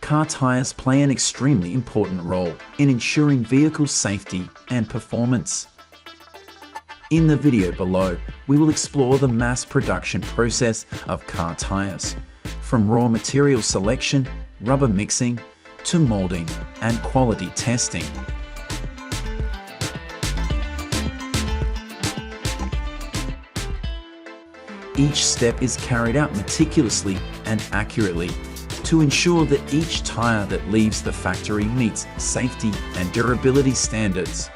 car tires play an extremely important role in ensuring vehicle safety and performance. In the video below, we will explore the mass production process of car tires, from raw material selection, rubber mixing, to molding and quality testing. Each step is carried out meticulously and accurately to ensure that each tire that leaves the factory meets safety and durability standards,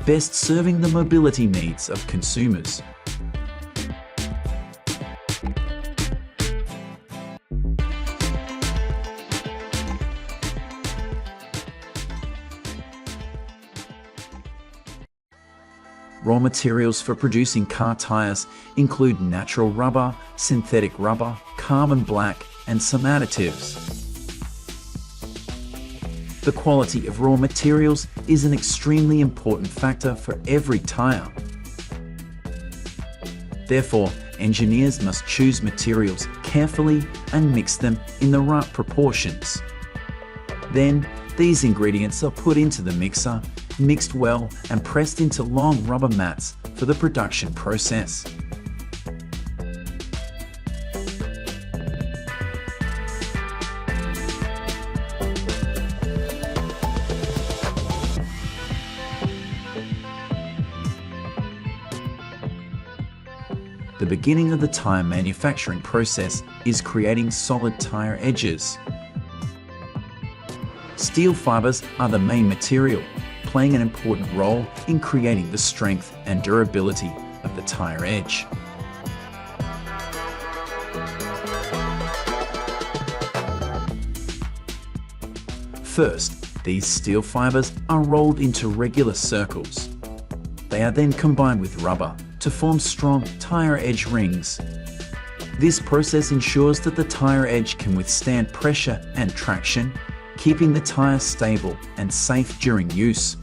best serving the mobility needs of consumers. Raw materials for producing car tires include natural rubber, synthetic rubber, carbon black, and some additives. The quality of raw materials is an extremely important factor for every tire. Therefore, engineers must choose materials carefully and mix them in the right proportions. Then, these ingredients are put into the mixer, mixed well, and pressed into long rubber mats for the production process. The beginning of the tire manufacturing process is creating solid tire edges. Steel fibers are the main material, playing an important role in creating the strength and durability of the tire edge. First, these steel fibers are rolled into regular circles. They are then combined with rubber to form strong tire edge rings. This process ensures that the tire edge can withstand pressure and traction, keeping the tire stable and safe during use.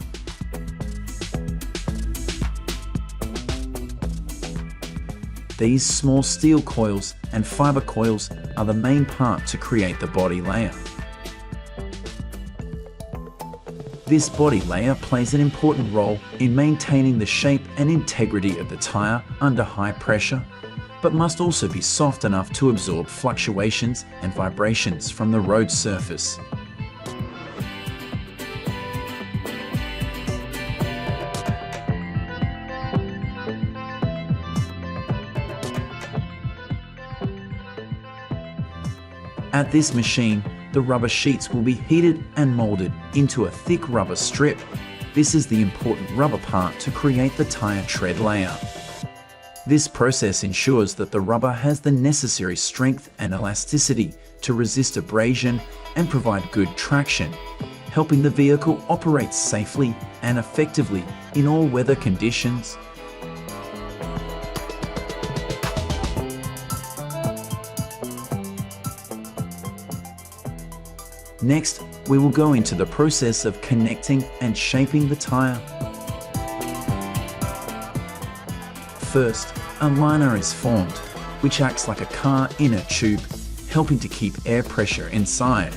These small steel coils and fiber coils are the main part to create the body layer. This body layer plays an important role in maintaining the shape and integrity of the tire under high pressure, but must also be soft enough to absorb fluctuations and vibrations from the road surface. At this machine, the rubber sheets will be heated and molded into a thick rubber strip. This is the important rubber part to create the tire tread layer. This process ensures that the rubber has the necessary strength and elasticity to resist abrasion and provide good traction, helping the vehicle operate safely and effectively in all weather conditions. Next, we will go into the process of connecting and shaping the tire. First, a liner is formed, which acts like a car inner tube, helping to keep air pressure inside.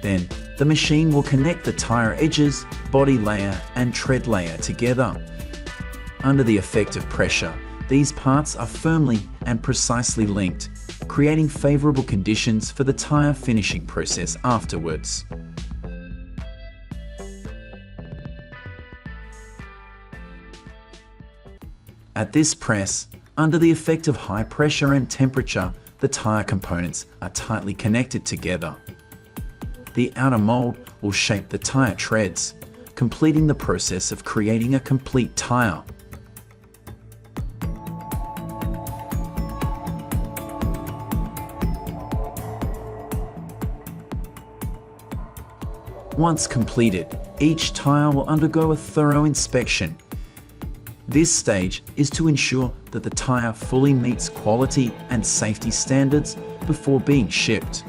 Then, the machine will connect the tire edges, body layer, and tread layer together. Under the effect of pressure, these parts are firmly and precisely linked, creating favorable conditions for the tire finishing process afterwards. At this press, under the effect of high pressure and temperature, the tire components are tightly connected together. The outer mold will shape the tire treads, completing the process of creating a complete tire. Once completed, each tire will undergo a thorough inspection. This stage is to ensure that the tire fully meets quality and safety standards before being shipped.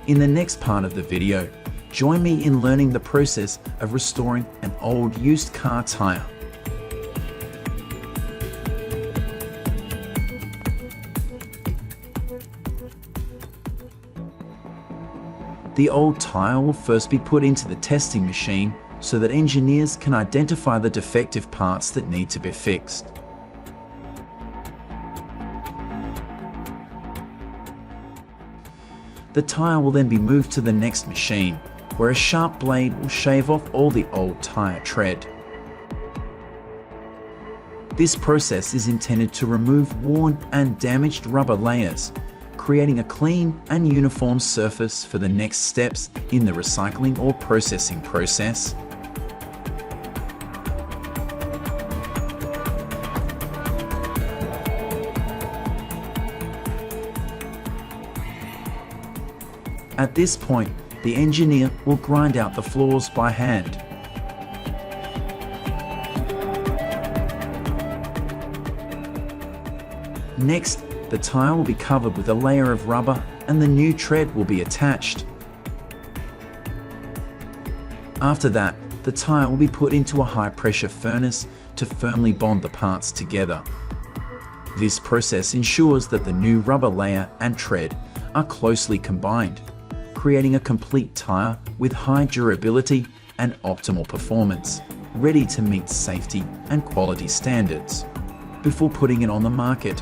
In the next part of the video, join me in learning the process of restoring an old used car tire. The old tire will first be put into the testing machine so that engineers can identify the defective parts that need to be fixed. The tire will then be moved to the next machine, where a sharp blade will shave off all the old tire tread. This process is intended to remove worn and damaged rubber layers, creating a clean and uniform surface for the next steps in the recycling or processing process. At this point, the engineer will grind out the flaws by hand. Next, the tire will be covered with a layer of rubber and the new tread will be attached. After that, the tire will be put into a high-pressure furnace to firmly bond the parts together. This process ensures that the new rubber layer and tread are closely combined, creating a complete tire with high durability and optimal performance, ready to meet safety and quality standards. Before putting it on the market,